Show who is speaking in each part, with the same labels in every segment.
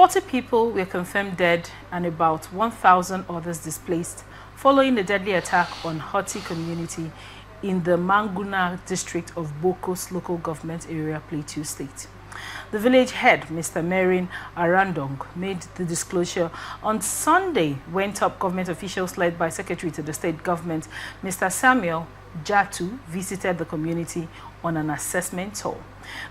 Speaker 1: 40 people were confirmed dead and about 1,000 others displaced following the deadly attack on Hurti community in the Manguna district of Bokkos local government area, Plateau State. The village head, Mr. Merin Arandong, made the disclosure on Sunday when top government officials led by Secretary to the state government, Mr. Samuel Jatu, visited the community on an assessment tour.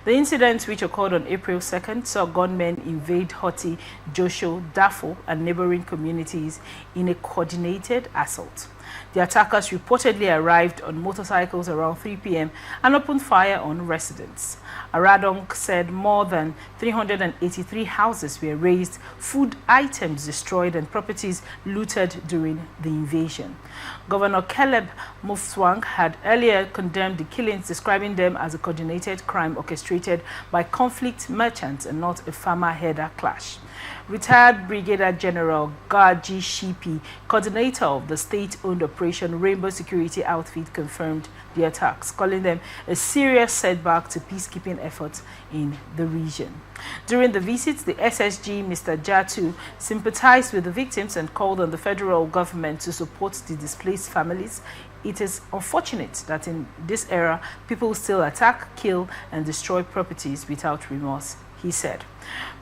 Speaker 1: The incident, which occurred on April 2nd, saw gunmen invade Hurti, Josho, Dafo, and neighboring communities in a coordinated assault. The attackers reportedly arrived on motorcycles around 3 p.m. and opened fire on residents. Aradong said more than 383 houses were razed, food items destroyed, and properties looted during the invasion. Governor Caleb Mufwang had earlier condemned the killings, describing them as a coordinated crime orchestrated by conflict merchants and not a farmer-herder clash. Retired Brigadier General Gaji Shipi, coordinator of the state-owned Operation Rainbow Security Outfit, confirmed the attacks, calling them a serious setback to peacekeeping efforts in the region. During the visit, the SSG, Mr. Jatu, sympathized with the victims and called on the federal government to support the displaced families. It is unfortunate that in this era, people still attack, kill, and destroy properties without remorse, he said,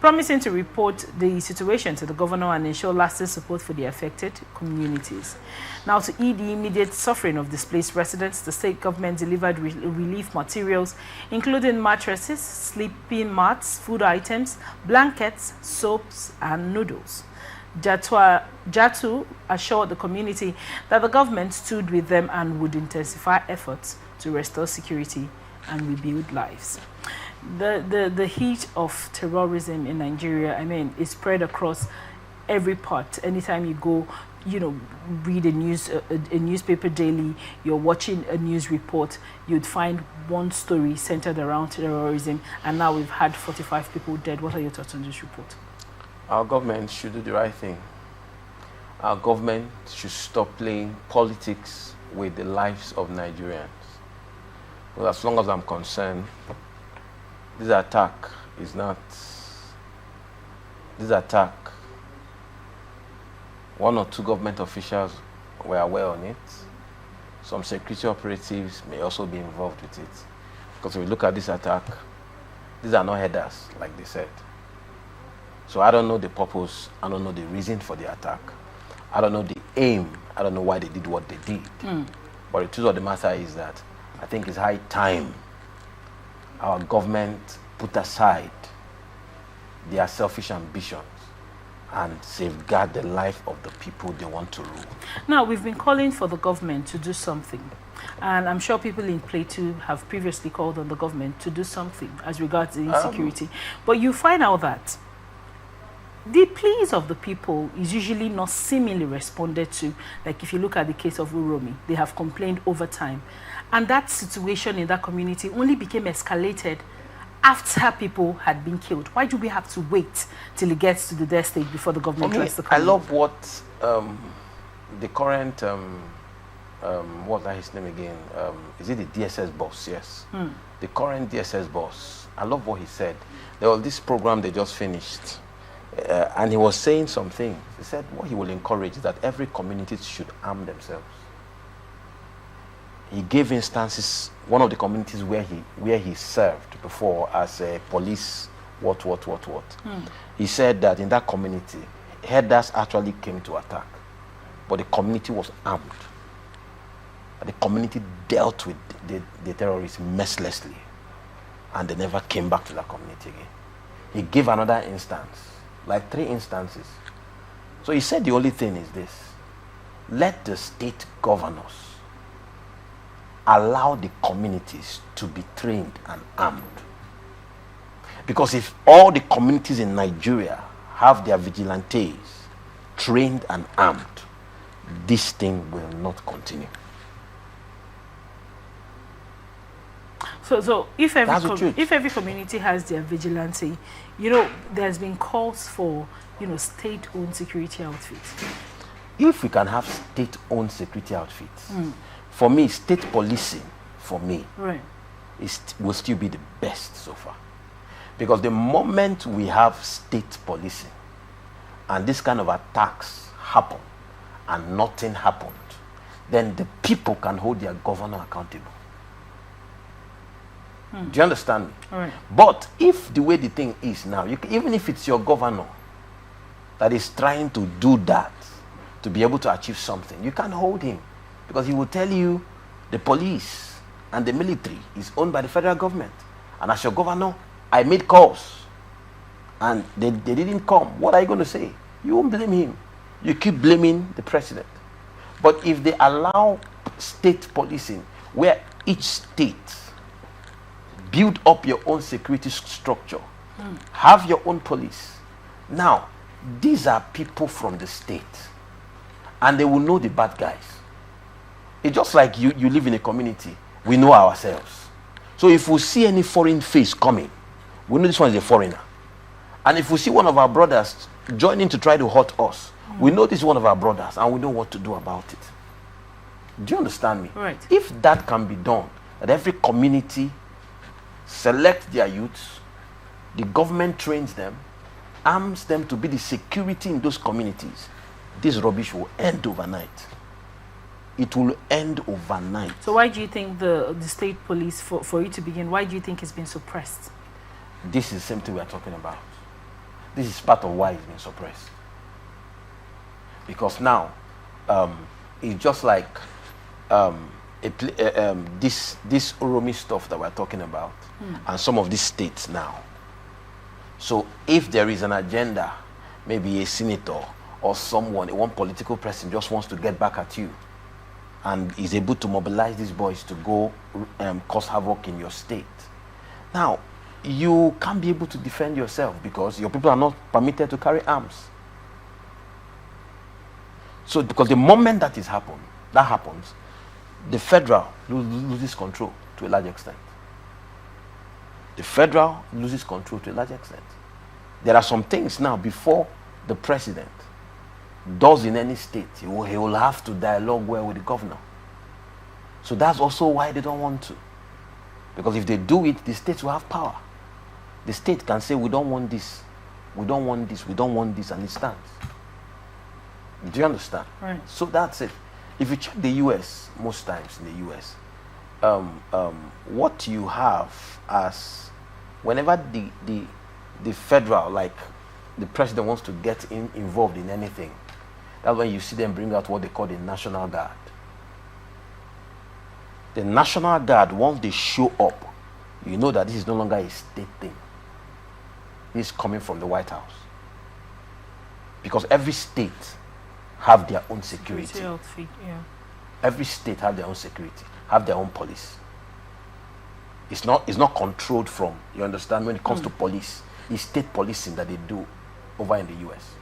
Speaker 1: promising to report the situation to the governor and ensure lasting support for the affected communities. Now, to ease the immediate suffering of displaced residents, the state government delivered relief materials, including mattresses, sleeping mats, food items, blankets, soaps, and noodles. Jatu assured the community that the government stood with them and would intensify efforts to restore security and rebuild lives. The heat of terrorism in Nigeria, I mean, is spread across every part. Anytime you go, read a newspaper daily, you're watching a news report, you'd find one story centered around terrorism, and now we've had 45 people dead. What are your thoughts on this report?
Speaker 2: Our government should do the right thing. Our government should stop playing politics with the lives of Nigerians. Well, as long as I'm concerned, this attack, one or two government officials were aware on it. Some security operatives may also be involved with it. Because if we look at this attack, these are not headers, like they said. So I don't know the purpose, I don't know the reason for the attack. I don't know the aim, I don't know why they did what they did. But the truth of the matter is that I think it's high time our government put aside their selfish ambitions and safeguard the life of the people they want to rule.
Speaker 1: Now, we've been calling for the government to do something. And I'm sure people in Plateau have previously called on the government to do something as regards the insecurity. But you find out that the pleas of the people is usually not seemingly responded to. Like if you look at the case of Uromi, they have complained over time. And that situation in that community only became escalated after people had been killed. Why do we have to wait till it gets to the death stage before the government tries to come
Speaker 2: I love what the current, what's his name again? Is it the DSS boss? Yes. The current DSS boss. I love what he said. There was this program they just finished. And he was saying something. He said what he will encourage is that every community should arm themselves. He gave instances, one of the communities where he served before as a police, what. He said that in that community, herders actually came to attack, but the community was armed. The community dealt with the terrorists mercilessly, and they never came back to that community again. He gave another instance, like 3 instances. So he said the only thing is this: let the state governors allow the communities to be trained and armed. Because if all the communities in Nigeria have their vigilantes trained and armed, this thing will not continue.
Speaker 1: So if every community has their vigilante, there's been calls for, state-owned security outfits.
Speaker 2: If we can have state-owned security outfits, for me, state policing, will still be the best so far. Because the moment we have state policing, and this kind of attacks happen and nothing happened, then the people can hold their governor accountable. Do you understand me?
Speaker 1: All right.
Speaker 2: But if the way the thing is now, even if it's your governor that is trying to do that to be able to achieve something, you can't hold him, because he will tell you the police and the military is owned by the federal government, and as your governor, I made calls and they didn't come. What are you going to say? You won't blame him. You keep blaming the president. But if they allow state policing, where each state build up your own security structure, have your own police. Now, these are people from the state, and they will know the bad guys. It's just like you live in a community. We know ourselves. So if we see any foreign face coming, we know this one is a foreigner. And if we see one of our brothers joining to try to hurt us, we know this is one of our brothers, and we know what to do about it. Do you understand me?
Speaker 1: Right.
Speaker 2: If that can be done, that every community select their youths, the government trains them, arms them to be the security in those communities, this rubbish will end overnight. It will end overnight.
Speaker 1: So why do you think the state police, for you to begin, why do you think it's been suppressed?
Speaker 2: This is the same thing we are talking about. This is part of why it's been suppressed. Because now, it's just like this Oromi stuff that we're talking about, and some of these states now. So if there is an agenda, maybe a senator or someone, one political person just wants to get back at you, and is able to mobilize these boys to go cause havoc in your state. Now, you can't be able to defend yourself because your people are not permitted to carry arms. So, because the moment that happens, the federal loses control to a large extent. The federal loses control to a large extent. There are some things now before the president does in any state, he will have to dialogue well with the governor. So that's also why they don't want to. Because if they do it, the states will have power. The state can say, we don't want this, we don't want this, we don't want this, and it stands. Do you understand?
Speaker 1: Right.
Speaker 2: So that's it. If you check the US, most times in the US, what you have as, whenever the federal, like the president wants to get involved in anything, that's when you see them bring out what they call the National Guard. The National Guard, once they show up, you know that this is no longer a state thing. This is coming from the White House. Because every state have their own security.
Speaker 1: Yeah.
Speaker 2: Every state have their own security, have their own police. It's not controlled from, you understand, when it comes to police. It's state policing that they do over in the US.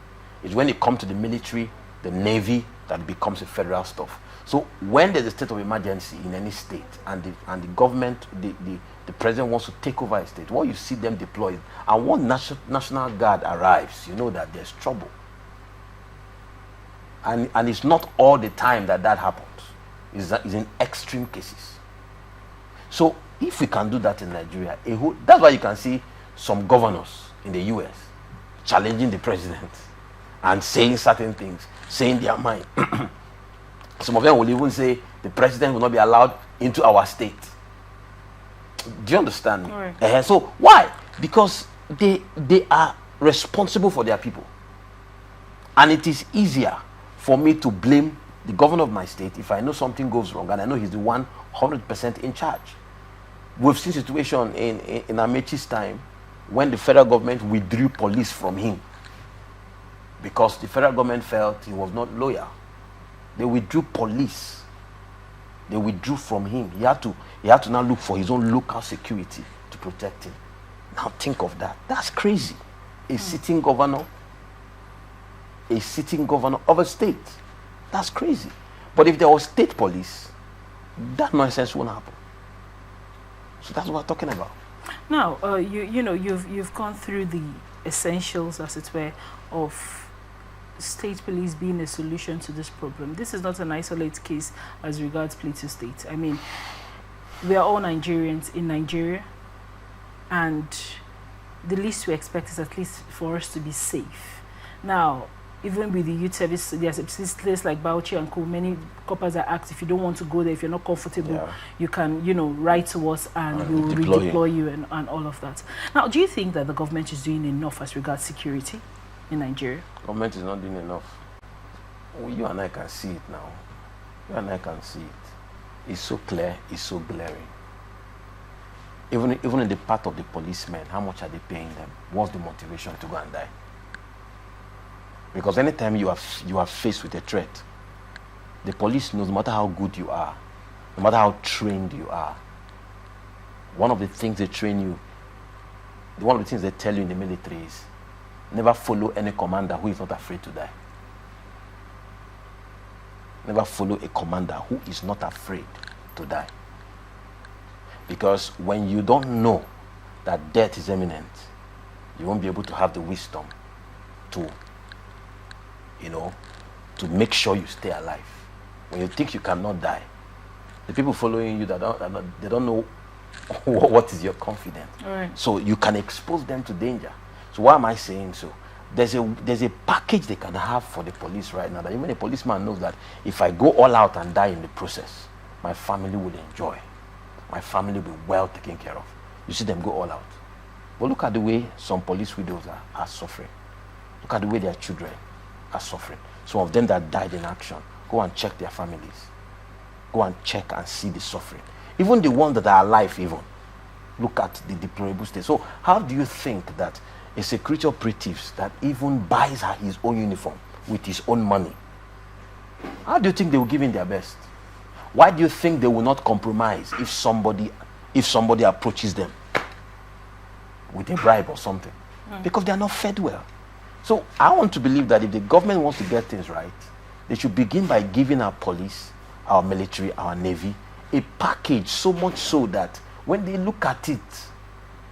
Speaker 2: It's when it comes to the military, the Navy, that becomes a federal stuff. So when there's a state of emergency in any state, and the government, the president wants to take over a state, what you see them deployed, and when National Guard arrives, you know that there's trouble. And it's not all the time that happens. It's in extreme cases. So if we can do that in Nigeria, that's why you can see some governors in the US challenging the president and saying certain things, saying their mind. Some of them will even say the president will not be allowed into our state. Do you understand me?
Speaker 1: Right.
Speaker 2: So why? Because they are responsible for their people. And it is easier for me to blame the governor of my state if I know something goes wrong and I know he's the 100% in charge. We've seen situation in Amechi's time when the federal government withdrew police from him because the federal government felt he was not loyal. They withdrew police. They withdrew from him. He had to now look for his own local security to protect him. Now think of that. That's crazy. A sitting governor of a state. That's crazy. But if there was state police, that nonsense won't happen. So that's what we're talking about.
Speaker 1: Now, you've gone through the essentials, as it were, of state police being a solution to this problem. This is not an isolated case as regards Plateau State. I mean, we are all Nigerians in Nigeria, and the least we expect is at least for us to be safe. Now, even with the youth service, there's a place like Bauchi and Co. Many coppers are asked, if you don't want to go there, if you're not comfortable, you can, you know, write to us and we'll redeploy you and all of that. Now, do you think that the government is doing enough as regards security in Nigeria?
Speaker 2: Government is not doing enough. Well, you and I can see it now. You and I can see it. It's so clear, it's so glaring. Even in the part of the policemen, how much are they paying them? What's the motivation to go and die? Because anytime you are faced with a threat, the police knows no matter how good you are, no matter how trained you are, one of the things they train you, one of the things they tell you in the military is never follow any commander who is not afraid to die. Never follow a commander who is not afraid to die. Because when you don't know that death is imminent, you won't be able to have the wisdom to, you know, to make sure you stay alive. When you think you cannot die, the people following you, they don't know what is your confidence.
Speaker 1: Right.
Speaker 2: So you can expose them to danger. So why am I saying so? There's a package they can have for the police right now that even a policeman knows that if I go all out and die in the process, my family will enjoy. My family will be well taken care of. You see them go all out. But look at the way some police widows are suffering. Look at the way their children are suffering. Some of them that died in action, go and check their families. Go and check and see the suffering. Even the ones that are alive even. Look at the deplorable state. So how do you think that a security operative that even buys his own uniform with his own money, how do you think they will give in their best? Why do you think they will not compromise if somebody approaches them with a bribe or something? Because they are not fed well. So I want to believe that if the government wants to get things right, they should begin by giving our police, our military, our navy a package, so much so that when they look at it,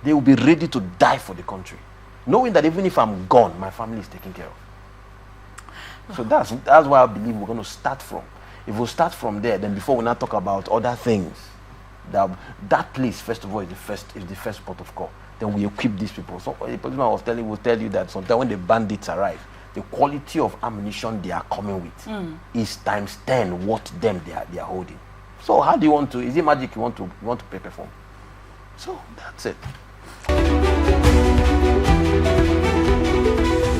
Speaker 2: they will be ready to die for the country, knowing that even if I'm gone, my family is taken care of. So that's why I believe we're going to start from. If we start from there, then before we now talk about other things, that place first of all is the first port of call. Then we equip these people. So the policeman will tell you that sometimes when the bandits arrive, the quality of ammunition they are coming with is times 10 what them they are holding. So how do you want to? Is it magic you want to perform? So that's it.